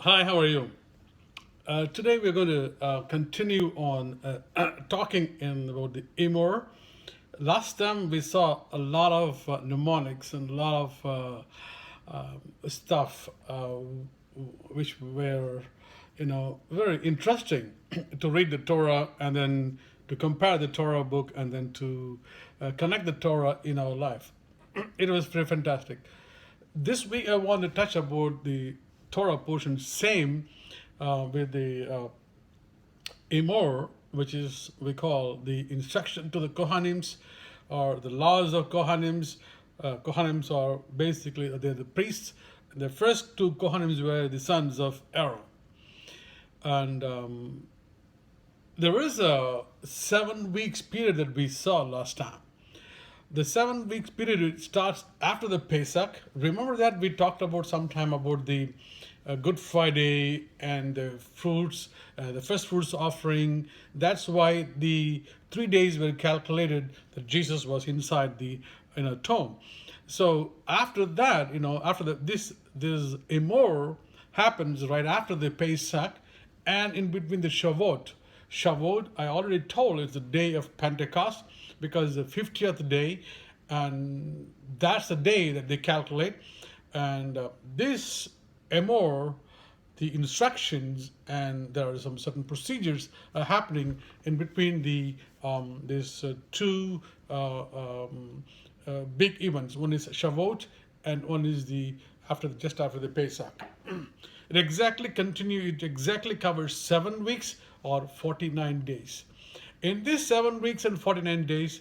Hi, how are you? Today we're going to continue on talking about the EMOR. Last time we saw a lot of mnemonics and a lot of stuff which were, very interesting to read the Torah and then to compare the Torah book and then to connect the Torah in our life. It was very fantastic. This week I want to touch about the Torah portion, same with the EMOR, which is we call the instruction to the Kohanims or the laws of Kohanims. Kohanims are basically they're the priests. The first two Kohanims were the sons of Aaron, and there is a 7 weeks period that we saw last time. The 7 weeks period it starts after the Pesach. Remember that we talked about some time about the Good Friday and the fruits, the first fruits offering. That's why the 3 days were calculated that Jesus was inside the tomb. So after that, after this Emor happens right after the Pesach, and in between the Shavuot. Shavuot, I already told, is the day of Pentecost because the 50th day, and that's the day that they calculate. And this Emor, the instructions, and there are some certain procedures happening in between the these two big events. One is Shavuot, and one is the just after the Pesach. It exactly covers 7 weeks or 49 days. In these 7 weeks and 49 days,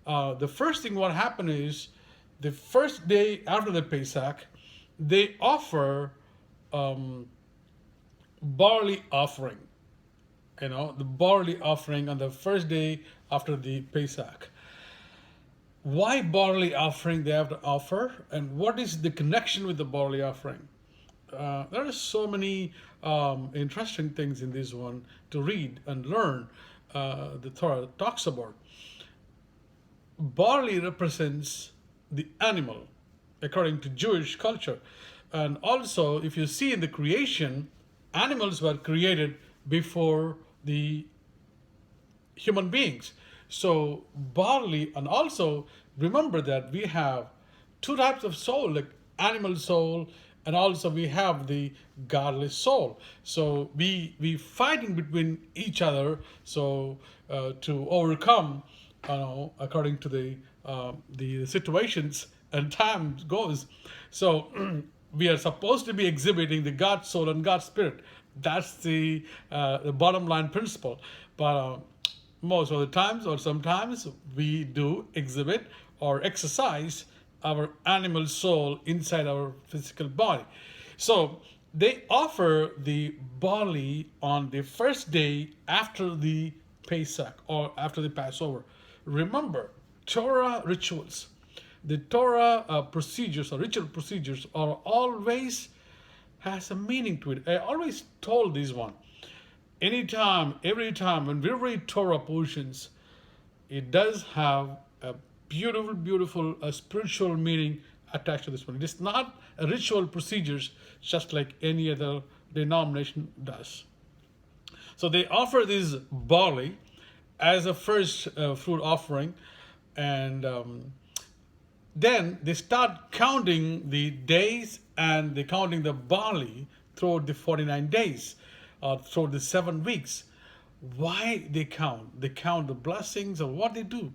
the first thing what happened is the first day after the Pesach, they offer um, barley offering. The barley offering on the first day after the Pesach. Why barley offering they have to offer, and what is the connection with the barley offering? There are so many interesting things in this one to read and learn. The Torah talks about barley represents the animal according to Jewish culture, and also if you see in the creation, animals were created before the human beings. So barley, and also remember that we have two types of soul, like animal soul, and also we have the godly soul. So we fighting between each other. So to overcome, according to the situations and time goes. So we are supposed to be exhibiting the God soul and God spirit. That's the bottom line principle. But most of the times, or sometimes, we do exhibit or exercise our animal soul inside our physical body. So they offer the barley on the first day after the Pesach or after the Passover. Remember, Torah rituals, the Torah procedures or ritual procedures are always has a meaning to it. I always told this one. Anytime, every time when we read Torah portions, it does have a beautiful, beautiful spiritual meaning attached to this one. It is not a ritual procedures just like any other denomination does. So they offer this barley as a first fruit offering, and then they start counting the days and they counting the barley throughout the 49 days, throughout the 7 weeks. Why they count? They count the blessings of what they do.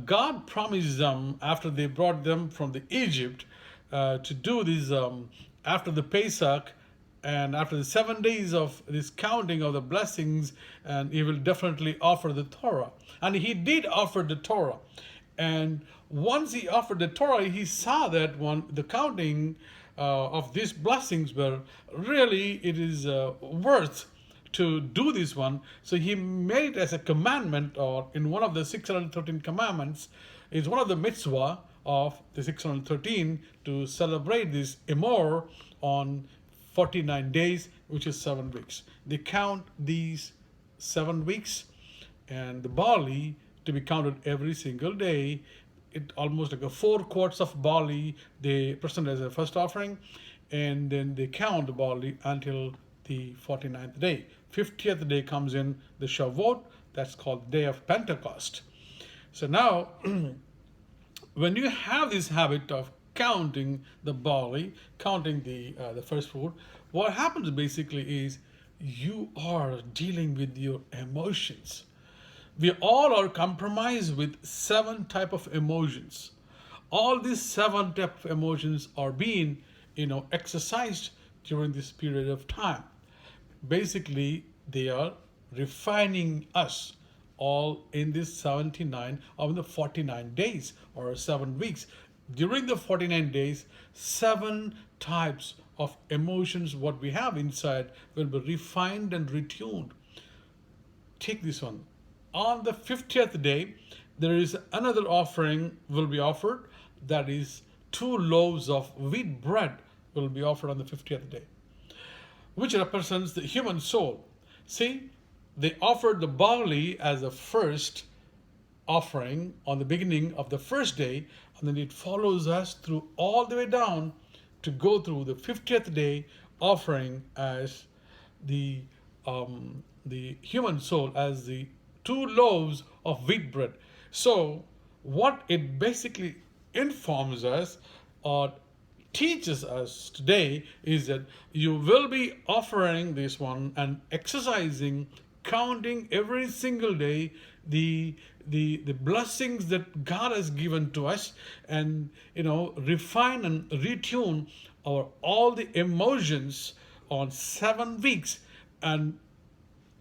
God promised them after they brought them from the Egypt to do this after the Pesach and after the 7 days of this counting of the blessings, and he will definitely offer the Torah. And he did offer the Torah. And once he offered the Torah, he saw that the counting of these blessings were really it is worth to do this one. So he made it as a commandment, or in one of the 613 commandments, is one of the mitzvah of the 613 to celebrate this Emor on 49 days, which is 7 weeks. They count these 7 weeks and the barley to be counted every single day it almost like a 4 quarts of barley they present as a first offering, and then they count the barley until the 49th day. 50th day comes in the Shavuot, that's called the day of Pentecost. So now, when you have this habit of counting the barley, counting the first fruit, what happens basically is you are dealing with your emotions. We all are compromised with 7 type of emotions. All these 7 type of emotions are being, exercised during this period of time. Basically, they are refining us all in this 79 or in the 49 days or 7 weeks. During the 49 days, 7 types of emotions what we have inside will be refined and retuned. Take this one. On the 50th day, there is another offering will be offered, that is 2 loaves of wheat bread will be offered on the 50th day, which represents the human soul. See, they offered the barley as a first offering on the beginning of the first day, and then it follows us through all the way down to go through the 50th day offering as the human soul as the 2 loaves of wheat bread. So what it basically informs us or teaches us today is that you will be offering this one and exercising, counting every single day the blessings that God has given to us, and refine and retune our all the emotions on 7 weeks, and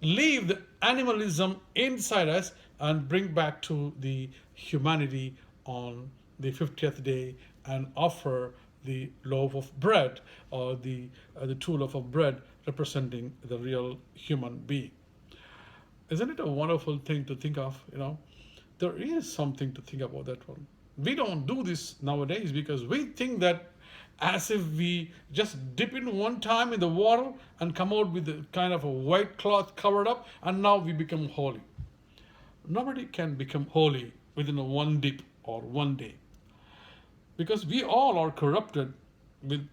leave the animalism inside us and bring back to the humanity on the 50th day and offer the loaf of bread, or the 2 loaf of bread representing the real human being. Isn't it a wonderful thing to think of? There is something to think about that one. We don't do this nowadays because we think that as if we just dip in one time in the water and come out with a kind of a white cloth covered up, and now we become holy. Nobody can become holy within a one dip or one day, because we all are corrupted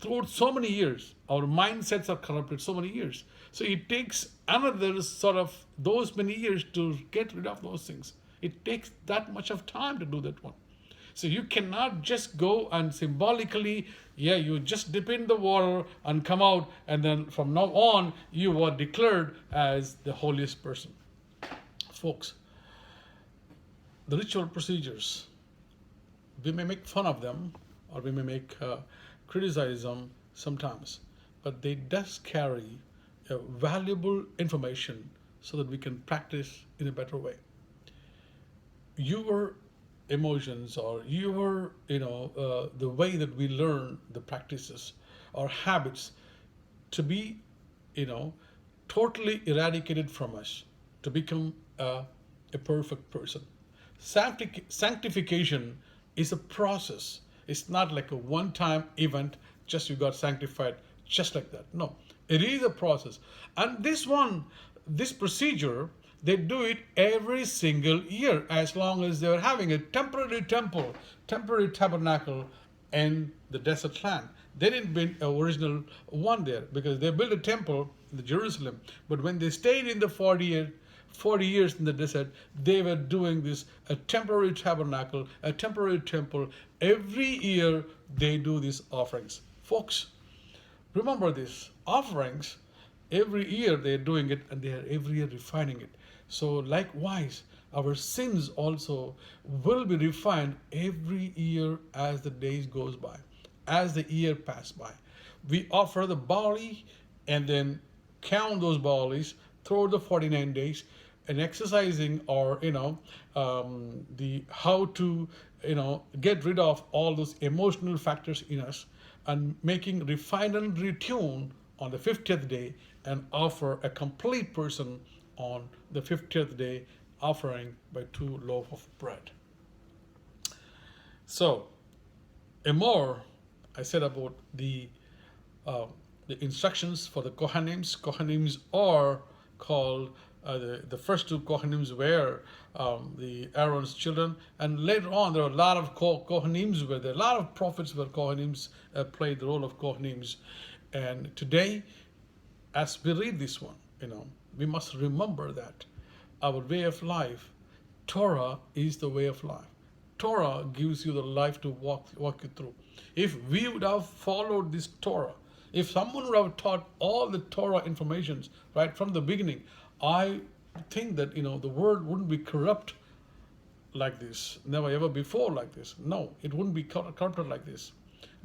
throughout so many years. Our mindsets are corrupted so many years. So it takes another sort of those many years to get rid of those things. It takes that much of time to do that one. So you cannot just go and symbolically, you just dip in the water and come out, and then from now on you are declared as the holiest person. Folks, the ritual procedures, we may make fun of them, or we may criticize them sometimes, but they does carry a valuable information so that we can practice in a better way. Your emotions, or your the way that we learn the practices or habits to be totally eradicated from us, to become a perfect person. Sanctification is a process. It's not like a one-time event, just you got sanctified just like that. No, it is a process. And this procedure, they do it every single year, as long as they're having a temporary tabernacle in the desert land. They didn't build an original one there, because they built a temple in Jerusalem. But when they stayed in the 40 years in the desert, they were doing this, a temporary tabernacle, a temporary temple. Every year they do these offerings. Folks, remember this, offerings, every year they're doing it, and they are every year refining it. So likewise, our sins also will be refined every year as the days goes by, as the year pass by. We offer the barley and then count those barleys throughout the 49 days, and exercising or the how to get rid of all those emotional factors in us, and making refine and retune on the 50th day, and offer a complete person on the 50th day, offering by 2 loaves of bread. So EMOR, I said about the instructions for the Kohanims. Kohanims are called The first two Kohanims were the Aaron's children, and later on there were a lot of Kohanims were there. A lot of prophets were Kohanims, played the role of Kohanims. And today, as we read this one, we must remember that our way of life, Torah is the way of life. Torah gives you the life to walk you through. If we would have followed this Torah, if someone would have taught all the Torah informations right from the beginning, I think that the world wouldn't be corrupt like this. Never ever before like this. No, it wouldn't be corrupted like this.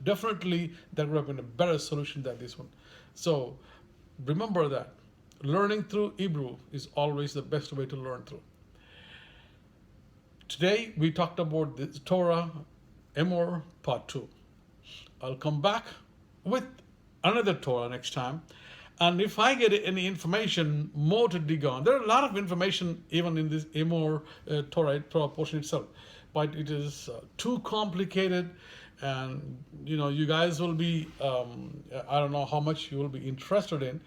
Definitely, there would have been a better solution than this one. So remember that learning through Hebrew is always the best way to learn through. Today we talked about the Torah, EMOR Part 2. I'll come back with another Torah next time. And if I get any information more to dig on, there are a lot of information even in this EMOR Torah portion itself, but it is too complicated, and you guys will be I don't know how much you will be interested in,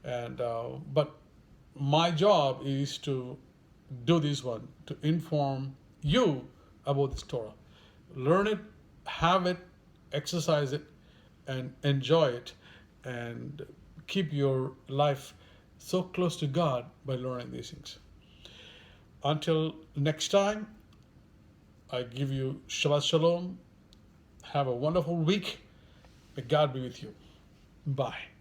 and but my job is to do this one, to inform you about this Torah. Learn it, have it, exercise it, and enjoy it, and keep your life so close to God by learning these things. Until next time, I give you Shabbat Shalom. Have a wonderful week. May God be with you. Bye.